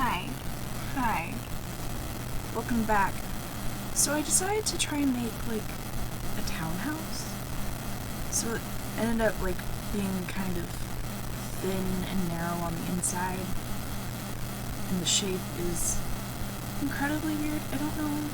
Hi. Welcome back. So I decided to try and make, like, a townhouse. So it ended up, like, being kind of thin and narrow on the inside. And the shape is incredibly weird. I don't know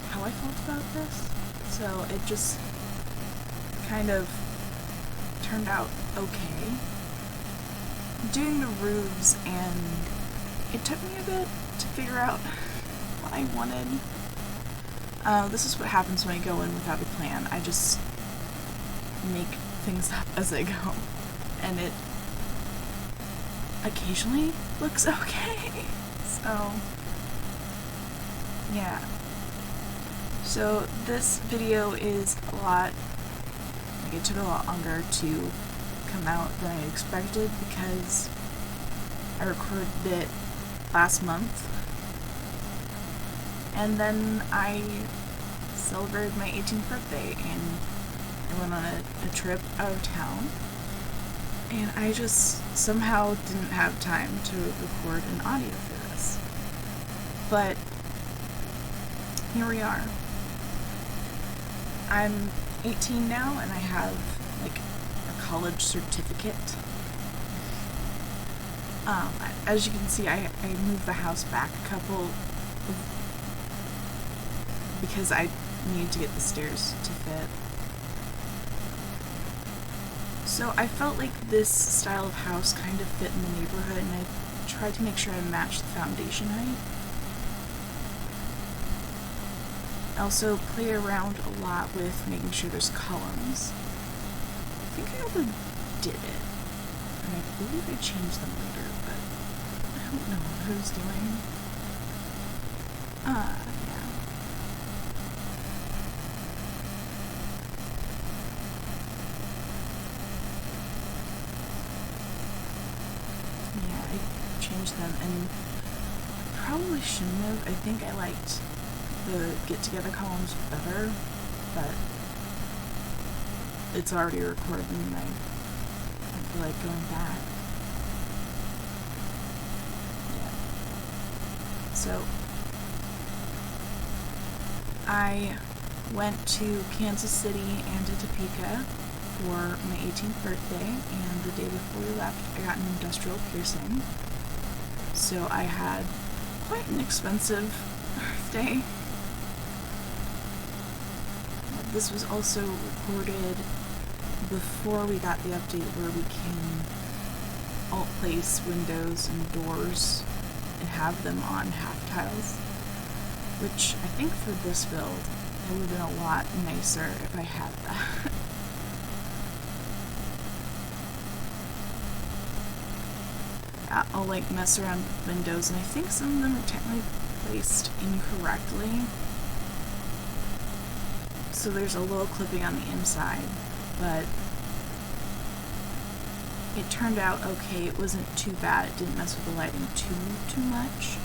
how I felt about this. So it just kind of turned out okay. Doing the roofs, and it took me a bit to figure out what I wanted. This is what happens when I go in without a plan. I just make things up as I go, and it occasionally looks okay. So, yeah. So this video is a lot, like, it took a lot longer to come out than I expected because I recorded it last month, and then I celebrated my 18th birthday and I went on a trip out of town, and I just somehow didn't have time to record an audio for this. But here we are. I'm 18 now and I have, like, a college certificate. As you can see, I moved the house back a couple because I needed to get the stairs to fit. So I felt like this style of house kind of fit in the neighborhood, and I tried to make sure I matched the foundation height. I also play around a lot with making sure there's columns. I think I overdid it, and I believe I changed them later, but I don't know what I was doing. Yeah. Yeah, I changed them, and probably shouldn't have. I think I liked the get-together columns better, but it's already recorded and I feel like going back. Yeah. So I went to Kansas City and to Topeka for my 18th birthday, and the day before we left I got an industrial piercing. So I had quite an expensive birthday. This was also recorded before we got the update where we can alt-place windows and doors and have them on half tiles, which I think for this build it would have been a lot nicer if I had that. I'll, like, mess around with windows, and I think some of them are technically placed incorrectly. So there's a little clipping on the inside, but it turned out okay. It wasn't too bad. It didn't mess with the lighting too much.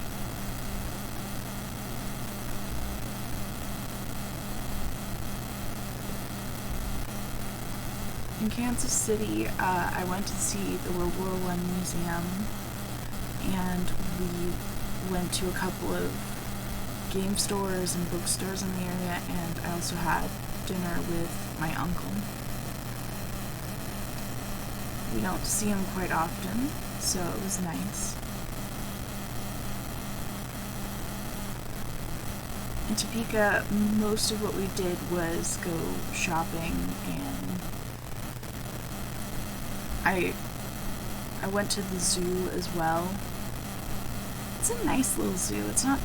In Kansas City, I went to see the World War I Museum, and we went to a couple of game stores and bookstores in the area, and I also had dinner with my uncle. We don't see him quite often, so it was nice. In Topeka, most of what we did was go shopping, and I went to the zoo as well. It's a nice little zoo. It's not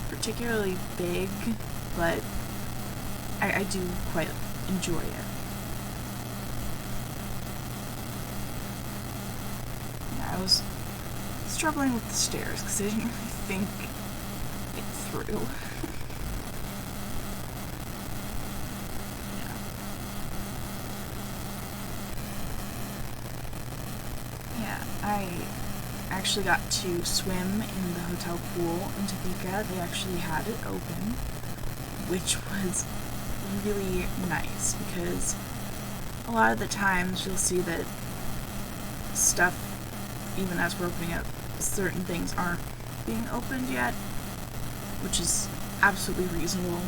particularly big, but I do quite enjoy it. Yeah, I was struggling with the stairs because I didn't really think it through. Yeah, I actually got to swim in the hotel pool in Topeka. They actually had it open, which was really nice because a lot of the times you'll see that stuff even as we're opening up, certain things aren't being opened yet, which is absolutely reasonable.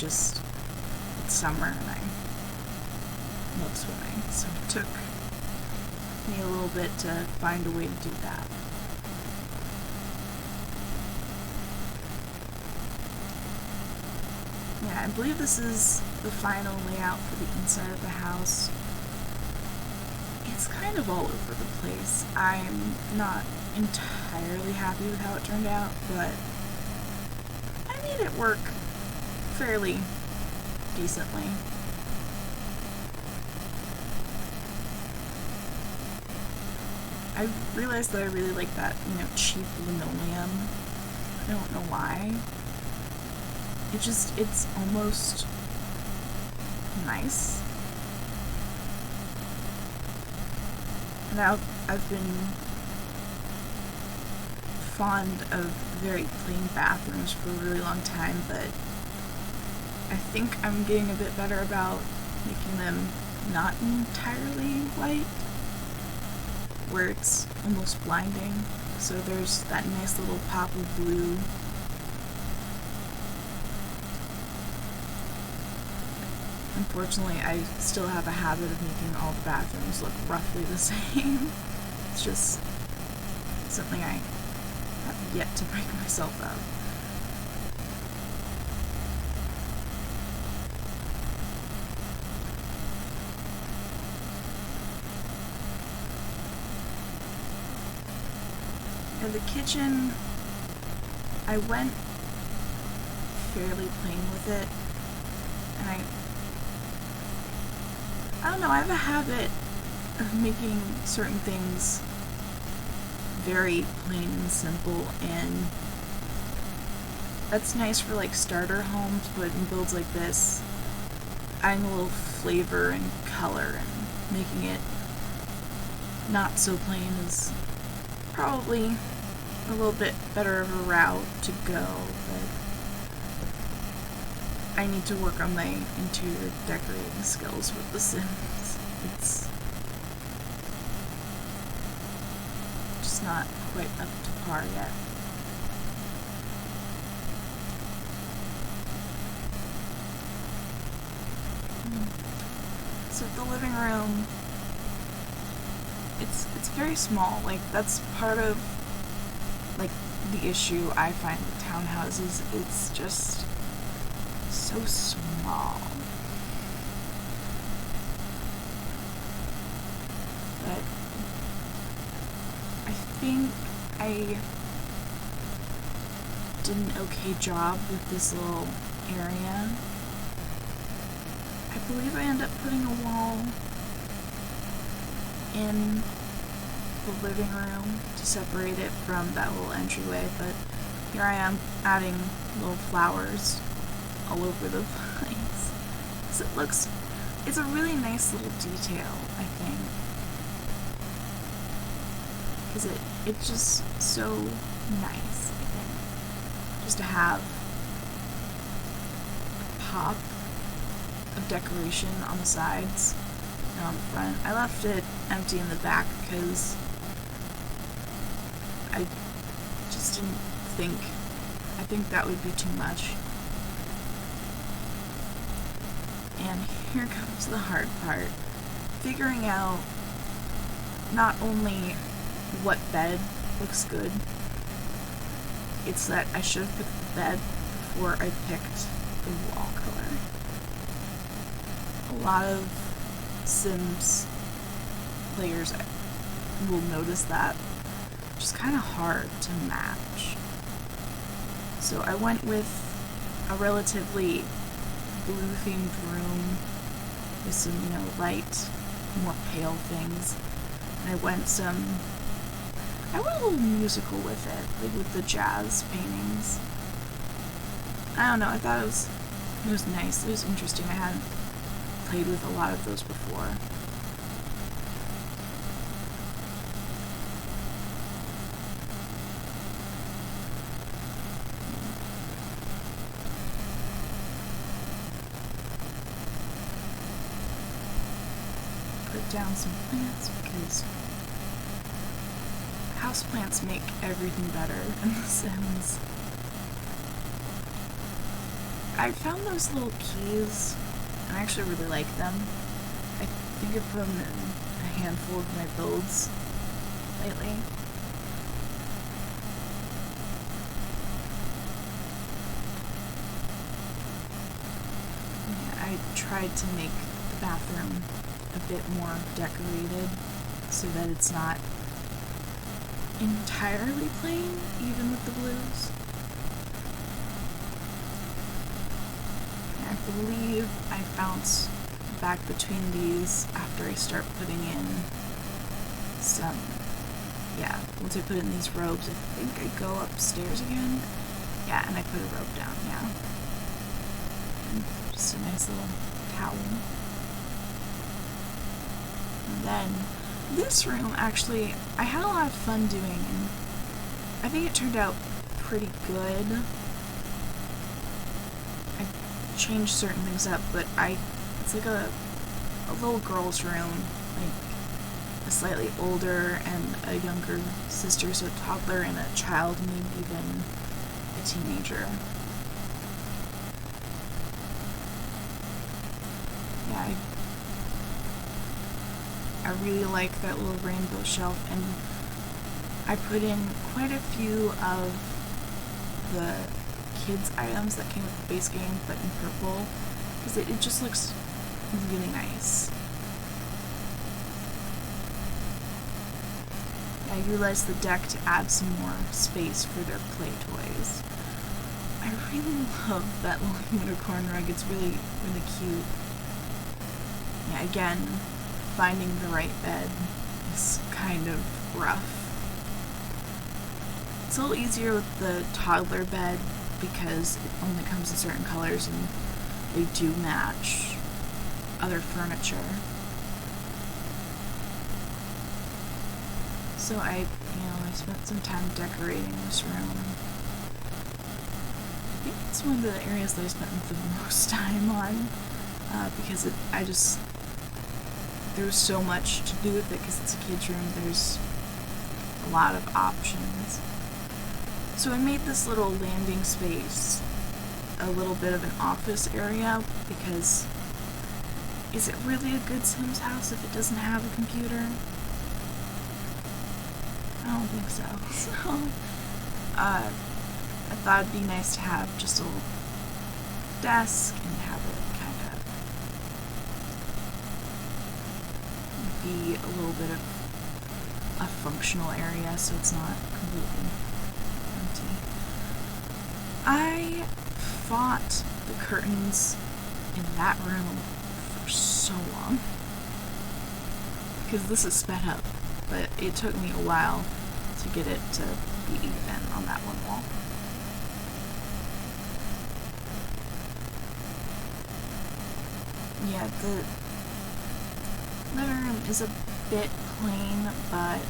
It's summer and I love swimming, so it took me a little bit to find a way to do that. Yeah, I believe this is the final layout for the inside of the house. It's kind of all over the place. I'm not entirely happy with how it turned out, but I made it work fairly decently. I realized that I really like that, cheap linoleum. I don't know why. It's almost nice. And I've been fond of very plain bathrooms for a really long time, but I think I'm getting a bit better about making them not entirely white, where it's almost blinding. So there's that nice little pop of blue. Unfortunately, I still have a habit of making all the bathrooms look roughly the same. It's just something I have yet to break myself of. And the kitchen, I went fairly plain with it, and I don't know, I have a habit of making certain things very plain and simple, and that's nice for like starter homes, but in builds like this, adding a little flavor and color and making it not so plain is probably a little bit better of a route to go, but I need to work on my interior decorating skills with The Sims. It's just not quite up to par yet. So the living room, it's very small. Like, that's part of like the issue I find with townhouses. It's just so small. But I think I did an okay job with this little area. I believe I ended up putting a wall in the living room to separate it from that little entryway, but here I am adding little flowers all over the place. So it's a really nice little detail, I think. Because it's just so nice, I think. Just to have a pop of decoration on the sides and on the front. I left it empty in the back because I just didn't think, I think that would be too much. And here comes the hard part. Figuring out not only what bed looks good, it's that I should have picked the bed before I picked the wall color. A lot of Sims players will notice that. Which is kind of hard to match. So I went with a relatively blue-themed room with some, light, more pale things. And I went a little musical with it, like with the jazz paintings. I don't know, I thought it was nice, it was interesting. I hadn't played with a lot of those before. Put down some plants because houseplants make everything better in The Sims. I found those little keys, and I actually really like them. I think I put them in a handful of my builds lately. Yeah, I tried to make the bathroom a bit more decorated so that it's not entirely plain, even with the blues. I believe I bounce back between these after I start putting in some, once I put in these robes, I think I go upstairs again. Yeah, and I put a robe down, and just a nice little towel. And then this room, actually, I had a lot of fun doing, and I think it turned out pretty good. I changed certain things up, but it's like a little girl's room, like a slightly older and a younger sister, so a toddler and a child, maybe even a teenager. Yeah, I really like that little rainbow shelf, and I put in quite a few of the kids' items that came with the base game, but in purple, because it just looks really nice. I utilized the deck to add some more space for their play toys. I really love that little unicorn rug. It's really, really cute. Yeah, again, finding the right bed is kind of rough. It's a little easier with the toddler bed because it only comes in certain colors and they do match other furniture. So I spent some time decorating this room. I think it's one of the areas that I spent the most time on, because there's so much to do with it because it's a kid's room. There's a lot of options. So I made this little landing space a little bit of an office area because is it really a good Sims house if it doesn't have a computer? I don't think so. So, I thought it'd be nice to have just a little desk and have it kind of be a little bit of a functional area so it's not completely empty. I fought the curtains in that room for so long because this is sped up, but it took me a while to get it to be even on that one wall. Yeah, the living room is a bit plain, but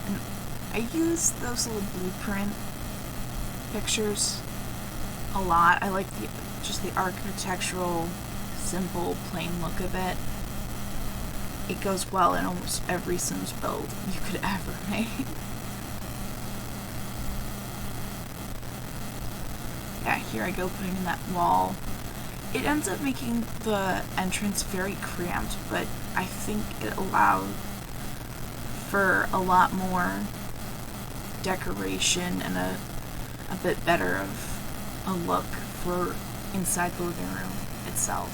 and I use those little blueprint pictures a lot. I like just the architectural, simple, plain look of it. It goes well in almost every Sims build you could ever make. Yeah, here I go putting in that wall. It ends up making the entrance very cramped, but I think it allowed for a lot more decoration and a bit better of a look for inside the living room itself.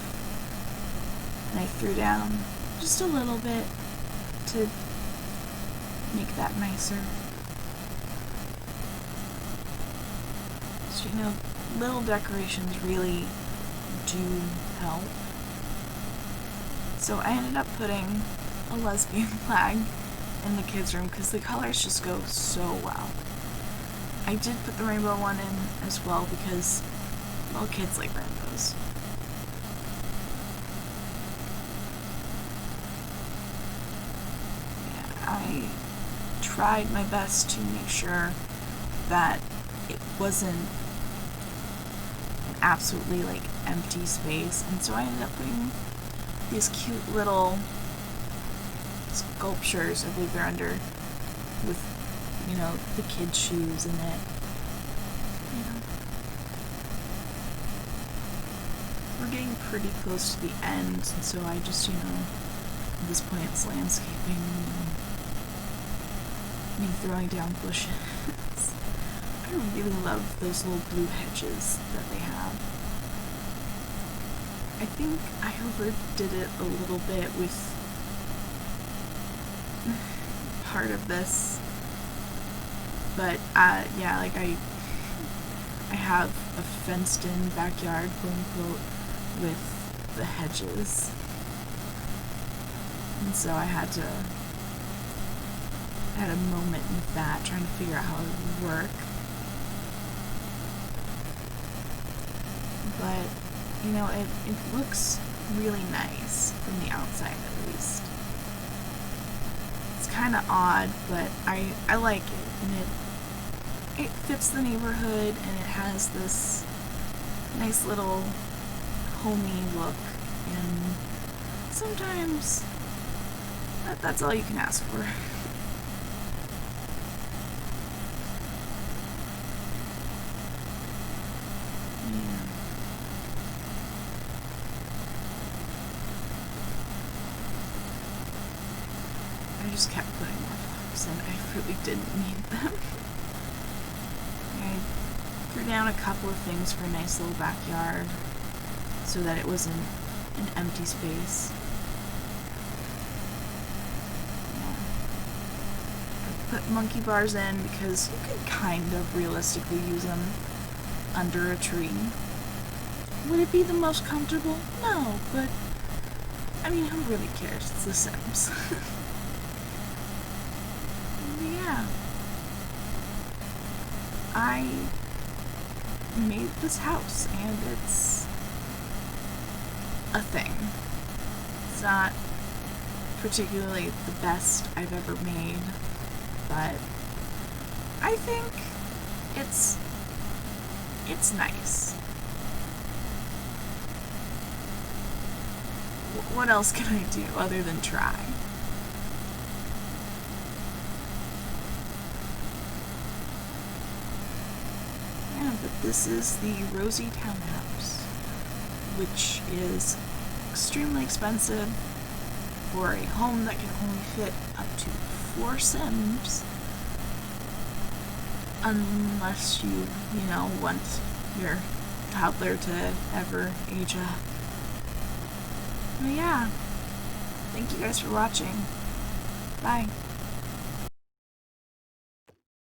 And I threw down just a little bit to make that nicer. So, little decorations really do help. So I ended up putting a lesbian flag in the kids' room because the colors just go so well. I did put the rainbow one in as well because, well, kids like rainbows. I tried my best to make sure that it wasn't an absolutely empty space, and so I ended up putting these cute little sculptures. I believe they're under with, you know, the kids' shoes in it. You know. We're getting pretty close to the end, and so I just, you know, at this point it's landscaping, me throwing down bushes. I really love those little blue hedges that they have. I think I overdid it a little bit with part of this, but yeah, like I have a fenced-in backyard, quote-unquote, with the hedges, and so I had a moment with that, trying to figure out how it would work. But, you know, it looks really nice from the outside, at least. It's kind of odd, but I like it, and it fits the neighborhood, and it has this nice little homey look, and sometimes that's all you can ask for. I just kept putting more flowers in. I really didn't need them. I threw down a couple of things for a nice little backyard so that it wasn't an empty space. Yeah. I put monkey bars in because you could kind of realistically use them under a tree. Would it be the most comfortable? No, but I mean, who really cares? It's The Sims. Yeah. I made this house, and it's a thing. It's not particularly the best I've ever made, but I think it's nice. What else can I do other than try? Yeah, but this is the Rosey Townhouse, which is extremely expensive for a home that can only fit up to 4 Sims, unless you know, want your toddler to ever age up. But yeah, thank you guys for watching. Bye.